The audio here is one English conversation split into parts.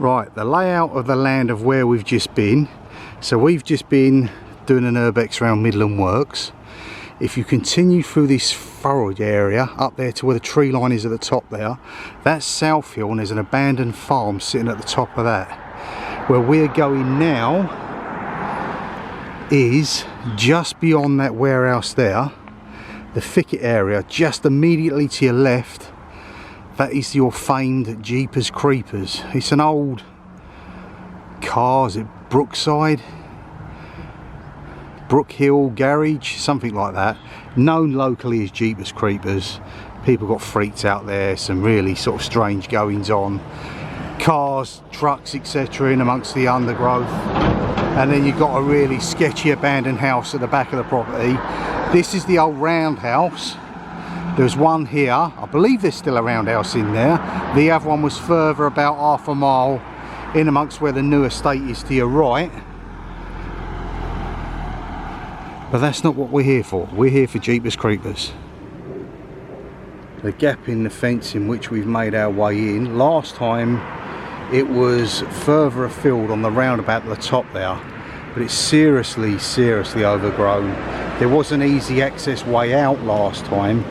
Right, the layout of the land of where we've just been. So we've just been doing an urbex around Midland Works. If you continue through this furrowed area up there to where the tree line is at the top there, that's South Hill, and there's an abandoned farm sitting at the top of that. Where we're going now is just beyond that warehouse there, the thicket area, just immediately to your left. That is your famed Jeepers Creepers. It's an old car, is it Brookside? Brook Hill garage, something like that. Known locally as Jeepers Creepers. People got freaked out there, some really sort of strange goings on. Cars, trucks, etc. in amongst the undergrowth. And then you've got a really sketchy abandoned house at the back of the property. This is the old roundhouse. There's one here, I believe there's still a roundhouse in there. The other one was further, about half a mile in amongst where the new estate is to your right. But that's not what we're here for. We're here for Jeepers Creepers. The gap in the fence in which we've made our way in, last time it was further afield on the roundabout at the top there, but it's seriously overgrown. There was an easy access way out last time,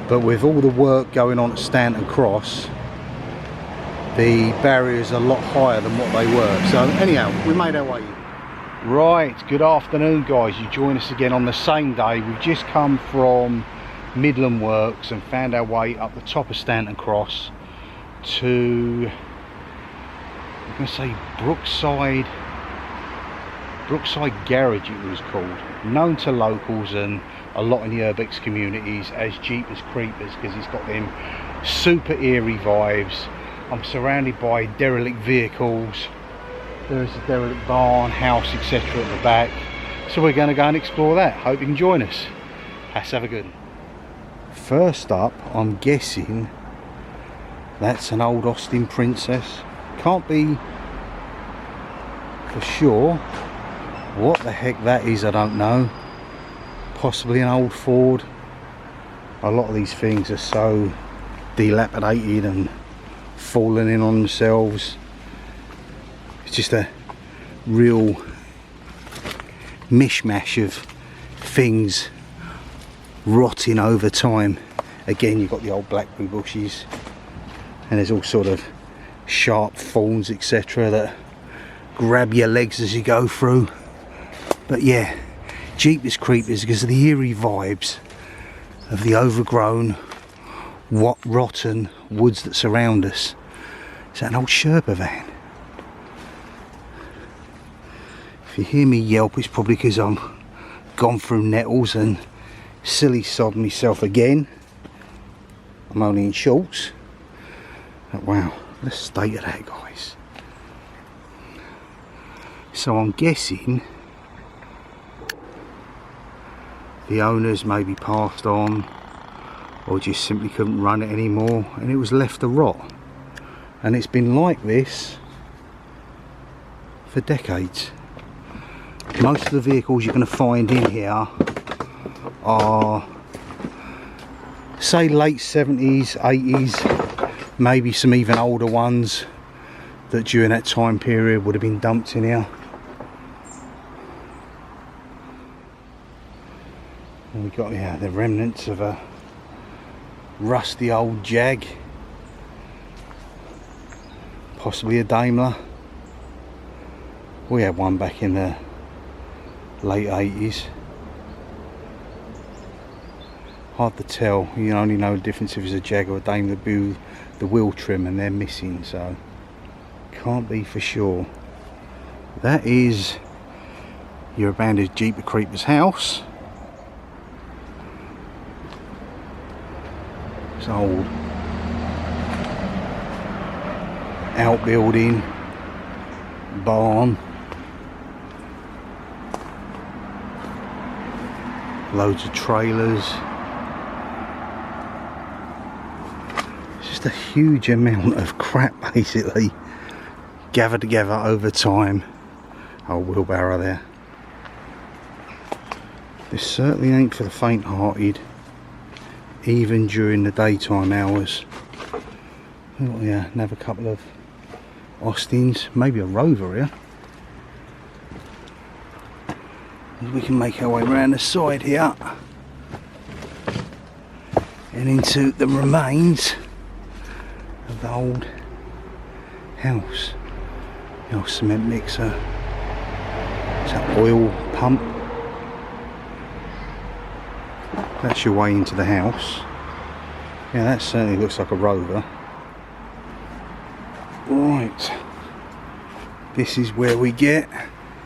but with all the work going on at Stanton Cross, the barriers are a lot higher than what they were. So anyhow, we made our way in. Right, good afternoon guys. You join us again on the same day. We've just come from Midland Works and found our way up the top of Stanton Cross to, I'm going to say Brookside Garage it was called. Known to locals and a lot in the urbex communities as Jeepers Creepers, because it's got them super eerie vibes. I'm surrounded by derelict vehicles. There is a derelict barn, house, etc. at the back. So we're going to go and explore that. Hope you can join us. Let's have a good one. First up, I'm guessing that's an old Austin Princess. Can't be for sure. What the heck that is, I don't know. Possibly an old Ford. A lot of these things are so dilapidated and falling in on themselves. It's just a real mishmash of things rotting over time. Again, you've got the old blackberry bushes, and there's all sort of sharp thorns, etc. that grab your legs as you go through. But yeah, Jeepers Creepers because of the eerie vibes of the overgrown, rotten woods that surround us. Is that an old Sherpa van? If you hear me yelp, it's probably because I'm gone through nettles and silly sod myself again. I'm only in shorts. But wow, the state of that, guys. So I'm guessing the owners maybe passed on or just simply couldn't run it anymore and it was left to rot. And it's been like this for decades. Most of the vehicles you're going to find in here are, say, late 70s, 80s, maybe some even older ones that during that time period would have been dumped in here. And we've got, yeah, the remnants of a rusty old Jag, possibly a Daimler. We had one back in the late 80s. Hard to tell, you only know the difference if it's a Jag or a Daimler, the wheel trim, and they're missing, so can't be for sure. That is your abandoned Jeepers Creepers house. It's an old outbuilding, barn, loads of trailers. It's just a huge amount of crap basically gathered together over time. Old wheelbarrow there. This certainly ain't for the faint-hearted, even during the daytime hours. Oh yeah, and have a couple of Austin's, maybe a Rover here. And we can make our way around the side here and into the remains of the old house. The old cement mixer. It's an oil pump. That's your way into the house. Yeah, that certainly looks like a Rover. Right, this is where we get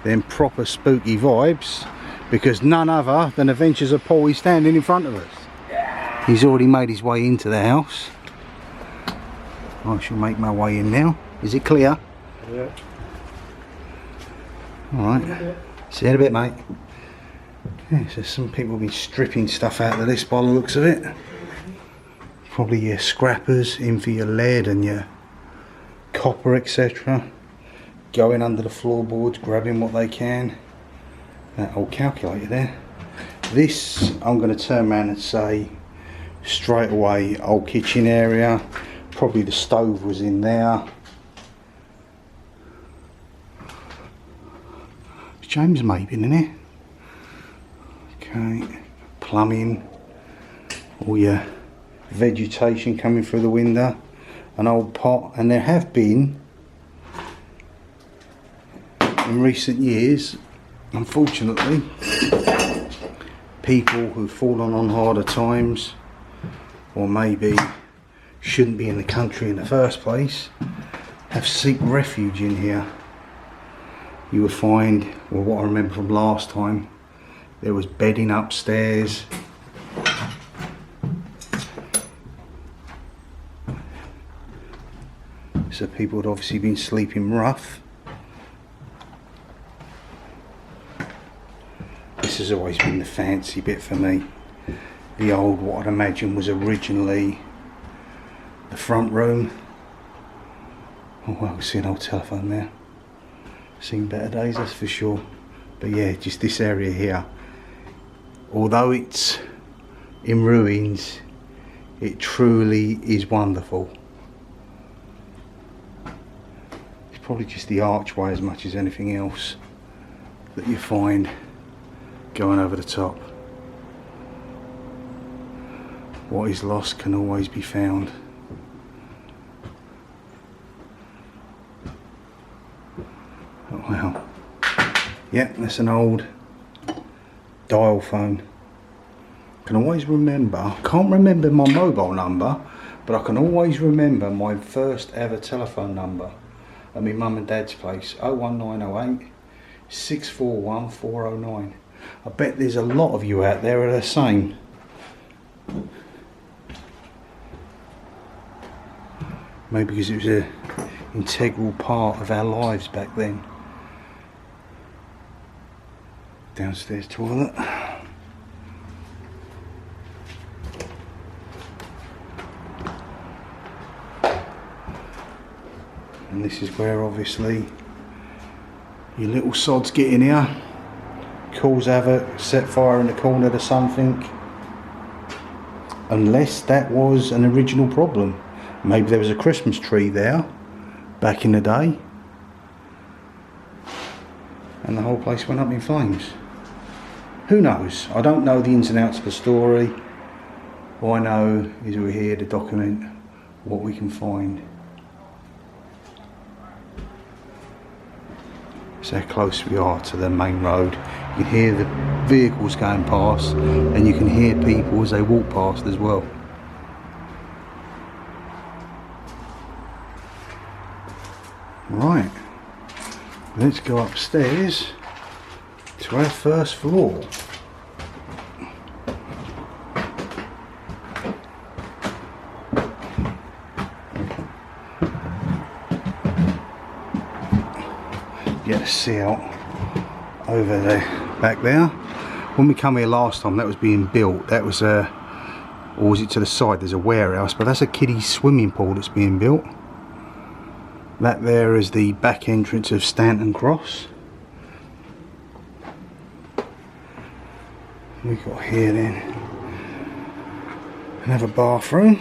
them proper spooky vibes, because none other than Adventures of Paul is standing in front of us. He's already made his way into the house. I shall make my way in now. Is it clear? Yeah. Alright, see you in a bit, mate. Yeah, so some people have been stripping stuff out of this by the looks of it. Probably your scrappers in for your lead and your copper, etc. Going under the floorboards, grabbing what they can. That old calculator there. This, I'm going to turn around and say straight away, old kitchen area. Probably the stove was in there. James maybe in here. Okay, plumbing, all your vegetation coming through the window, an old pot, and there have been in recent years, unfortunately, people who've fallen on harder times, or maybe shouldn't be in the country in the first place, have sought refuge in here. You would find, well, what I remember from last time, there was bedding upstairs. So people had obviously been sleeping rough. This has always been the fancy bit for me. The old, what I'd imagine was originally the front room. Oh well, we see an old telephone there. Seen better days, that's for sure. But yeah, just this area here, although it's in ruins, it truly is wonderful. It's probably just the archway as much as anything else that you find going over the top. What is lost can always be found. Oh wow. Yeah, that's an old dial phone. Can always remember, can't remember my mobile number, but I can always remember my first ever telephone number at my mum and dad's place, 01908 641 409. I bet there's a lot of you out there are the same. Maybe because it was an integral part of our lives back then. Downstairs toilet. And this is where obviously your little sods get in here, cause havoc, set fire in the corner to something. Unless that was an original problem. Maybe there was a Christmas tree there back in the day and the whole place went up in flames. Who knows? I don't know the ins and outs of the story. All I know is we're here to document what we can find. So how close we are to the main road. You can hear the vehicles going past and you can hear people as they walk past as well. Right, let's go upstairs to our first floor. Get a see out over there, back there. When we come here last time, that was being built. That was a, or was it to the side? There's a warehouse, but that's a kiddie swimming pool that's being built. That there is the back entrance of Stanton Cross. We got here then another bathroom.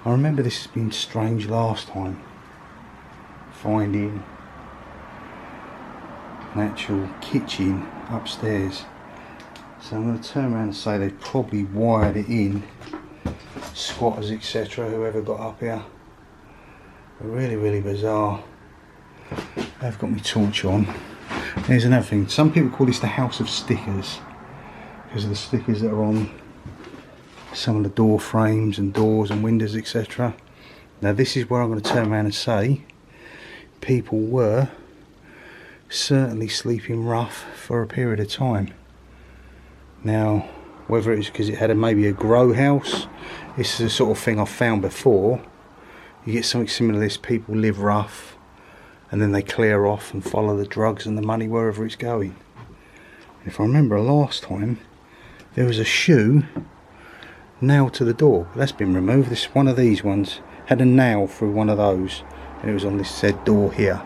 I remember this has been strange last time, finding an actual kitchen upstairs. So I'm going to turn around and say they probably wired it in, squatters etc, whoever got up here. But really bizarre. I've got my torch on. There's another thing, some people call this the house of stickers because of the stickers that are on some of the door frames and doors and windows etc. Now this is where I'm going to turn around and say people were certainly sleeping rough for a period of time. Now whether it's because it had maybe a grow house, this is the sort of thing I've found before. You get something similar to this, people live rough and then they clear off and follow the drugs and the money wherever it's going. If I remember last time there was a shoe nailed to the door, that's been removed. This one of these ones had a nail through one of those and it was on this said door here.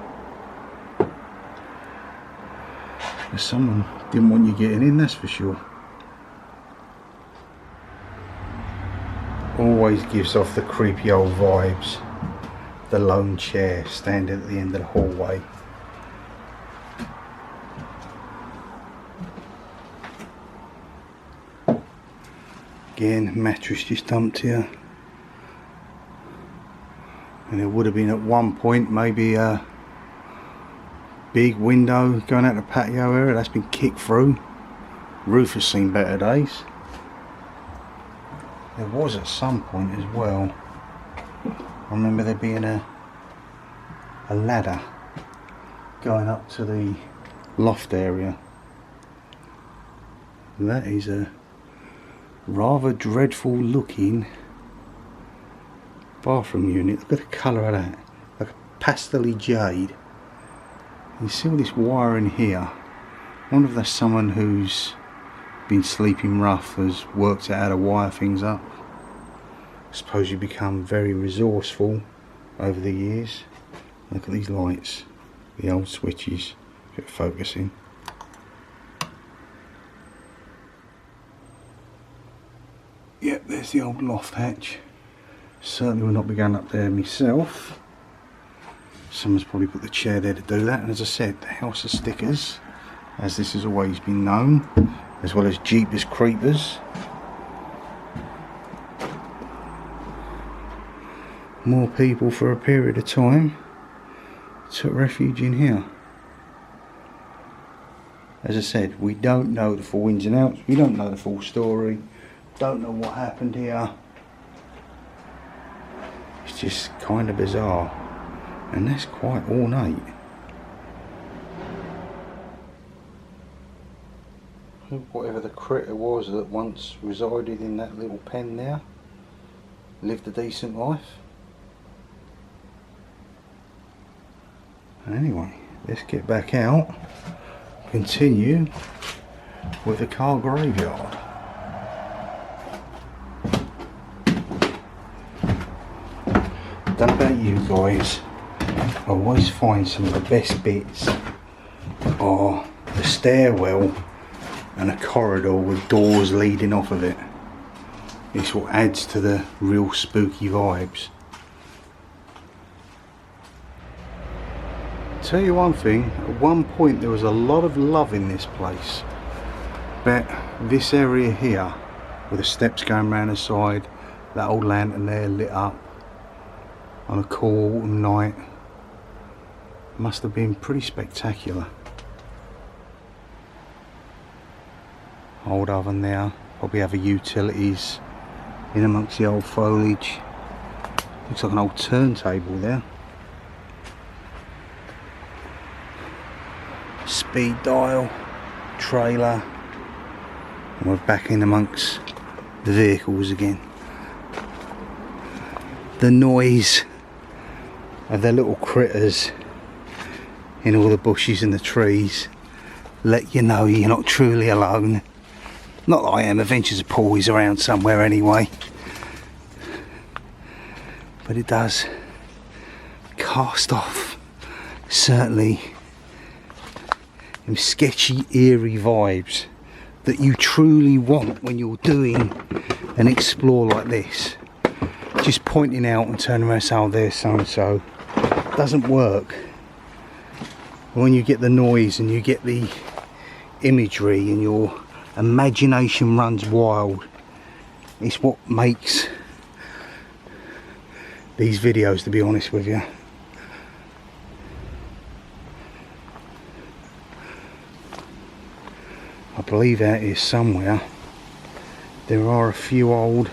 Someone didn't want you getting in, that's for sure. Always gives off the creepy old vibes. The lone chair standing at the end of the hallway. Again, mattress just dumped here. And there would have been at one point maybe a big window going out the patio area that's been kicked through. Roof has seen better days. There was at some point as well, I remember there being a ladder going up to the loft area. That is a rather dreadful looking bathroom unit. Look at the colour of that, like a pastel-y jade. You see all this wiring here. I wonder if that's someone who's been sleeping rough has worked out how to wire things up. I suppose you become very resourceful over the years. Look at these lights, the old switches, get focusing. Yep, there's the old loft hatch. Certainly will not be going up there myself. Someone's probably put the chair there to do that, and as I said, the house of stickers, as this has always been known, as well as Jeepers Creepers. More people for a period of time took refuge in here. As I said, we don't know the full ins and outs, we don't know the full story, don't know what happened here. It's just kind of bizarre, and that's quite ornate. Whatever the critter was that once resided in that little pen there lived a decent life. Anyway, let's get back out, continue with the car graveyard. I don't know about you guys, I always find some of the best bits are the stairwell and a corridor with doors leading off of it. It's what adds to the real spooky vibes. Tell you one thing, at one point there was a lot of love in this place, but this area here with the steps going round the side, that old lantern there lit up on a cool autumn night, must have been pretty spectacular. Old oven there, probably have a utilities in amongst the old foliage. Looks like an old turntable there. Speed dial, trailer, and we're back in amongst the vehicles again. The noise of their little critters in all the bushes and the trees let you know you're not truly alone. Not that I am, Adventures of Paul is around somewhere anyway, but it does cast off certainly sketchy, eerie vibes that you truly want when you're doing an explore like this. just pointing out and turning around and saying, oh, there's so and so, doesn't work. When you get the noise and you get the imagery and your imagination runs wild, it's what makes these videos, to be honest with you. I believe out here somewhere there are a few old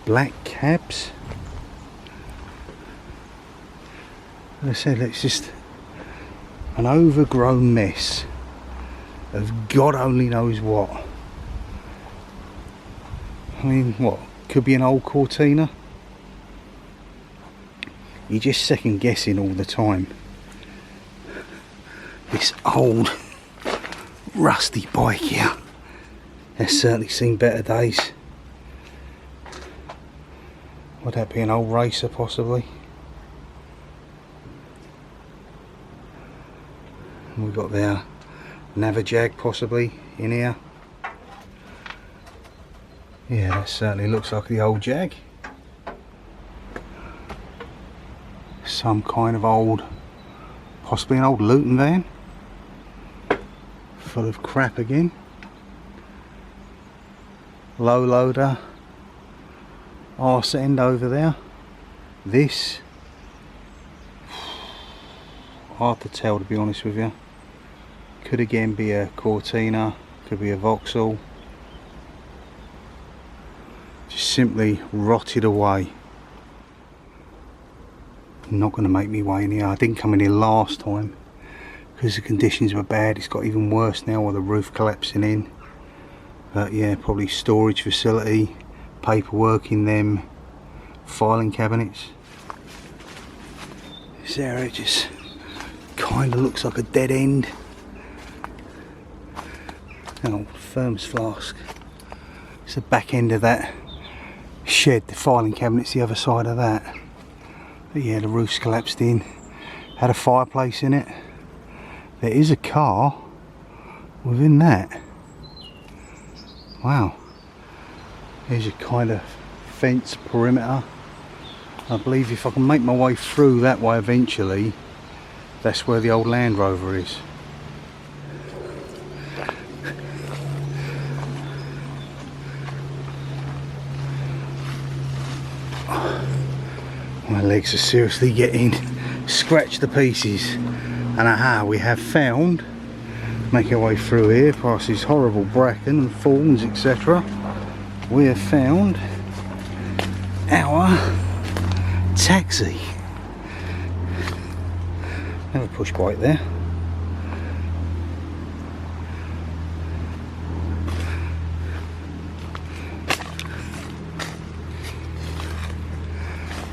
black cabs. As I said, it's just an overgrown mess of God only knows what. I mean, what? Could be an old Cortina. You're just second guessing all the time. This old rusty bike here has certainly seen better days. Would that be an old racer possibly? And we've got their Navajag possibly in here. Yeah, that certainly looks like the old Jag. Some kind of old, possibly an old Luton van, full of crap again. Low loader, arse end over there. This, hard to tell, to be honest with you. Could again be a Cortina, could be a Vauxhall. Just simply rotted away. Not going to make me way in here. I didn't come in here last time because the conditions were bad. It's got even worse now with the roof collapsing in. But yeah, probably storage facility, paperwork in them, filing cabinets. This area just kind of looks like a dead end. Oh, Firm's flask. It's the back end of that shed. The filing cabinet's the other side of that. But yeah, the roof's collapsed in. Had a fireplace in it. There is a car within that. Wow. There's a kind of fence perimeter. I believe if I can make my way through that way eventually, that's where the old Land Rover is. My legs are seriously getting scratched to pieces. And aha, we have found, make our way through here past this horrible bracken and thorns, etc. We have found our taxi. Have a push bike there.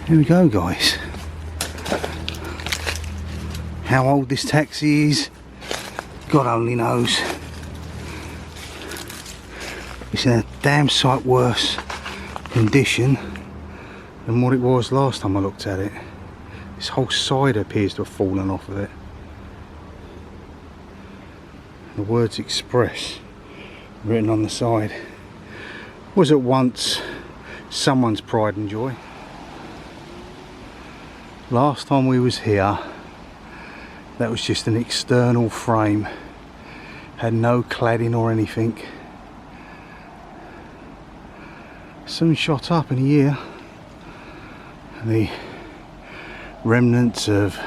Here we go, guys. How old this taxi is, God only knows. It's in a damn sight worse condition than what it was last time I looked at it. This whole side appears to have fallen off of it. The words "Express" written on the side was at once someone's pride and joy. Last time we was here, that was just an external frame, had no cladding or anything. Soon shot up in a year. The remnants of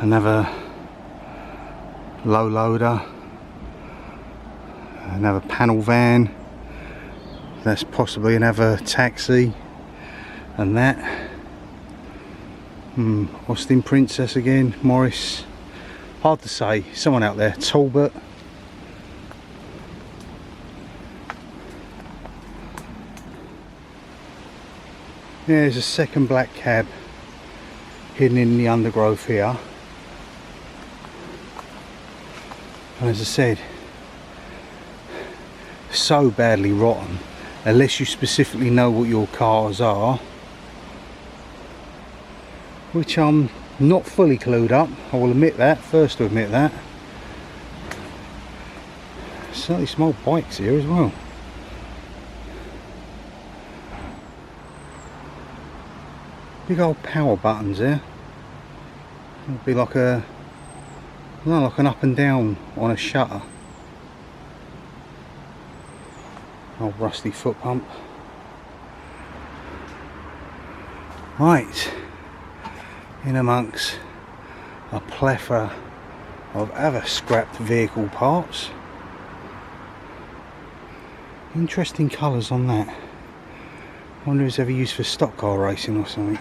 another low loader, another panel van, that's possibly another taxi, and that. Austin Princess again, Morris, hard to say, someone out there, Talbot. Yeah, there's a second black cab hidden in the undergrowth here. And as I said, so badly rotten, unless you specifically know what your cars are, which I'm not fully clued up, I will admit that, first to admit that. Certainly some old bikes here as well. Big old power buttons there. It'll be like a, no, like an up and down on a shutter. Old rusty foot pump. Right, in amongst a plethora of other scrapped vehicle parts. Interesting colours on that. I wonder if it's ever used for stock car racing or something.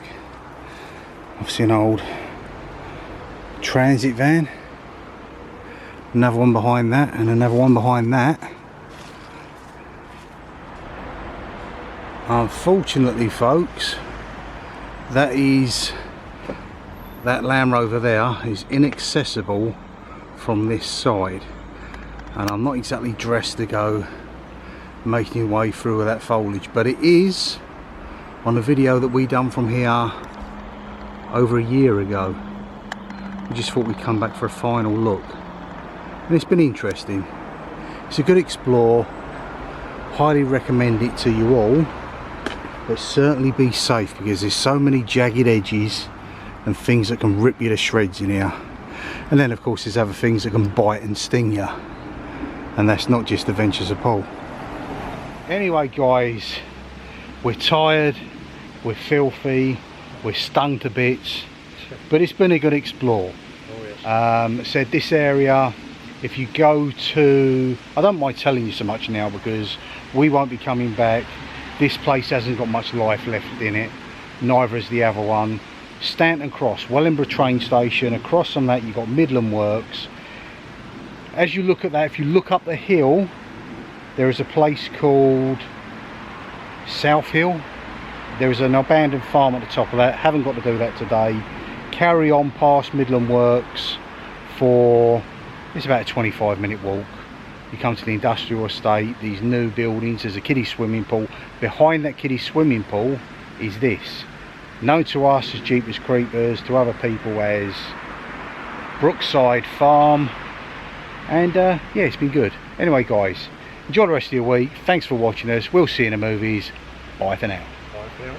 I've seen an old transit van, another one behind that, and another one behind that. Unfortunately, folks, that Land Rover there is inaccessible from this side, and I'm not exactly dressed to go making your way through that foliage, but it is on a video that we done from here over a year ago. We just thought we'd come back for a final look, and it's been interesting. It's a good explore, highly recommend it to you all, but certainly be safe because there's so many jagged edges and things that can rip you to shreds in here. And then of course there's other things that can bite and sting you, and that's not just Adventures of Paul. Anyway guys, we're tired, we're filthy, we're stung to bits, but it's been a good explore. Oh, yes. Said this area, if you go to, I don't mind telling you so much now because we won't be coming back. This place hasn't got much life left in it, neither has the other one. Stanton Cross, Wellingborough train station, across from that you've got Midland Works. As you look at that, if you look up the hill, there is a place called South Hill. There is an abandoned farm at the top of that. Haven't got to do that today. Carry on past Midland Works for, it's about a 25-minute walk. You come to the industrial estate, these new buildings, there's a kiddie swimming pool. Behind that kiddie swimming pool is this, known to us as Jeepers Creepers, to other people as Brookside Farm, and yeah, it's been good. Anyway guys, enjoy the rest of your week. Thanks for watching us. We'll see you in the movies. Bye for now. Bye for now.